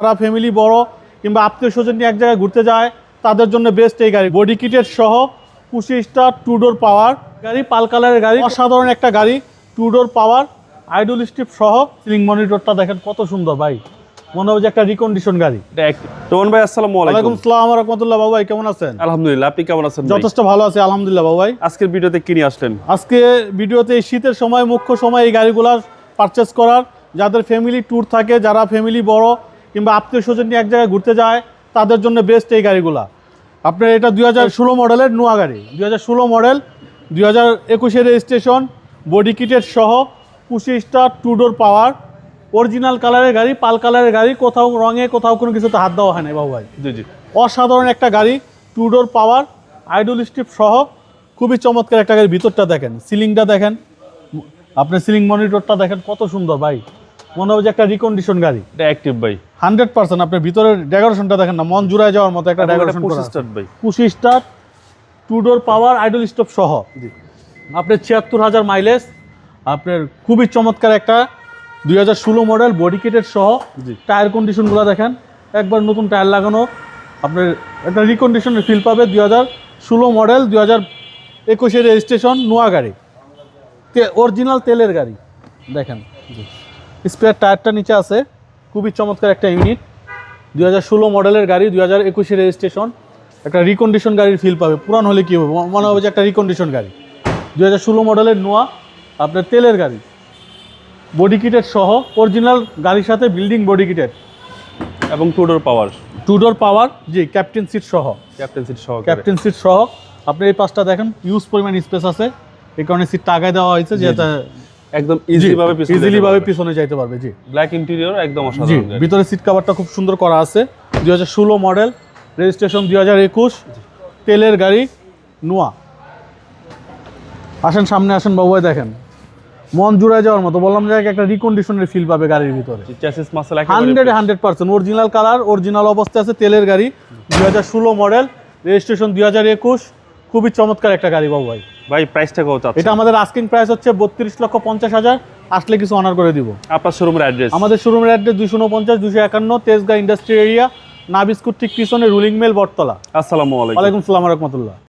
যারা ফ্যামিলি বড় কিংবা আত্মীয় স্বজন নিয়ে এক জায়গায় ঘুরতে যায় তাদের জন্য বেস্ট এই গাড়ি। বডি কিটের সহ 25 স্টার 2 ডোর পাওয়ার গাড়ি, পাল কালারের গাড়ি, অসাধারণ একটা গাড়ি। 2 ডোর পাওয়ার, আইডল স্ট্রিপ সহ। সিলিং মনিটরটা দেখেন কত সুন্দর ভাই, মনে হয় যে একটা রিকন্ডিশন গাড়ি। রোহন ভাই আসসালামু আলাইকুম। ওয়ালাইকুম আসসালাম ওয়া রাহমাতুল্লাহ। বাবু ভাই কেমন আছেন? আলহামদুলিল্লাহ, আপনি কেমন আছেন? যথেষ্ট ভালো আছি আলহামদুলিল্লাহ। বাবু ভাই আজকের ভিডিওতে কি নিয়ে আসলেন? আজকে ভিডিওতে এই শীতের সময় মুখ্য সময় এই গাড়িগুলো পারচেস করার, যাদের ফ্যামিলি ট্যুর থাকে, যারা ফ্যামিলি বড় কিংবা আত্মীয় স্বজন নিয়ে এক জায়গায় ঘুরতে যায় তাদের জন্য বেস্ট এই গাড়িগুলা। আপনার এটা 2016 মডেলের নোয়া গাড়ি, 2016 মডেল, 2021 রেজিস্ট্রেশন, বডি কিটের সহ 25 স্টার 2 ডোর পাওয়ার, অরিজিনাল কালারের গাড়ি, পাল কালারের গাড়ি। কোথাও রঙে কোথাও কোনো কিছুতে হাত দেওয়া হয় না বাবু ভাই। জি জি, অসাধারণ একটা গাড়ি, 2 ডোর পাওয়ার, আইডল স্ট্রিপ সহ, খুবই চমৎকার একটা গাড়ি। ভিতরটা দেখেন, সিলিংটা দেখেন, আপনার সিলিং মনিটরটা দেখেন কত সুন্দর ভাই, মনে হয় যে একটা রিকন্ডিশন গাড়ি। এটা অ্যাক্টিভ ভাই 100%। আপনার ভিতরের ডেকোরেশনটা দেখেন না, মন জুড়ায় যাওয়ার মতো একটা ডেকোরেশন করা। 25 স্টার ভাই, 25 স্টার 2 ডোর পাওয়ার, আইডল স্টপ সহ। আপনার 76,000 মাইলেজ। আপনার খুবই চমৎকার একটা 2016 মডেল, বডি কিটের সহ। টায়ার কন্ডিশনগুলো দেখেন, একবার নতুন টায়ার লাগানো। আপনার একটা রিকন্ডিশনের ফিল পাবে। 2016 মডেল, 2021 রেজিস্ট্রেশন, নোয়া গাড়ি, অরিজিনাল তেলের গাড়ি দেখেন। স্পেয়ার টায়ারটা নিচে আছে, খুবই চমৎকার একটা ইউনিট। 2016 মডেলের গাড়ি, 2021 রেজিস্ট্রেশন, একটা রিকন্ডিশন গাড়ির ফিল পাবে। পুরান হলে কী হবে, মনে হবে যে একটা রিকন্ডিশন গাড়ি। 2016 মডেলের নোয়া, আপনার তেলের গাড়ি, বডি কিটের সহ, অরিজিনাল গাড়ির সাথে বিল্ডিং বডি কিটের এবং 2 ডোর পাওয়ার। 2 ডোর পাওয়ার, জি, ক্যাপ্টেন সিট সহ। ক্যাপ্টেন সিট সহ, ক্যাপ্টেন সিট সহ। আপনি এই পাশটা দেখেন, ইউজ পরিমাণ স্পেস আছে, এই কারণে সিটটা আগায় দেওয়া হয়েছে যাতে একদম ইজিলি ভাবে পিছনে যাইতে পারবে। জি, ব্ল্যাক ইন্টেরিয়র একদম জি, অসাধারণ গাড়ি। ভিতরে সিট কভারটা খুব সুন্দর করা আছে। 2016 মডেল, রেজিস্ট্রেশন 2021, তেলের গাড়ি, নোয়া। আসেন সামনে আসেন বাবু ভাই, দেখেন মন জুড়ায় যাওয়ার মতো। বললাম যে একটা রিকন্ডিশনের ফিল পাবে গাড়ির ভিতরে। Chassis muscle 100% original colour, original অবস্থায় আছে, তেলের গাড়ি, 2016 মডেল, রেজিস্ট্রেশন 2021। খুবই চমৎকার একটা গাড়ি বাবু ভাই। ভাই প্রাইসটা কত আছে? এটা আমাদের আস্কিং প্রাইস হচ্ছে 32,50,000। আসলে কিছু অনার করে দিব। আপনার শোরুমের অ্যাড্রেস? আমাদের শোরুমের অ্যাড্রেস 249-251 তেজগাঁ ইন্ডাস্ট্রি এরিয়া, নাবিস্কুট ঠিক পিছনে, রুলিং মেল, বটতলা। আসসালামু আলাইকুম। ওয়ালাইকুম আসসালাম ওয়া রাহমাতুল্লাহ।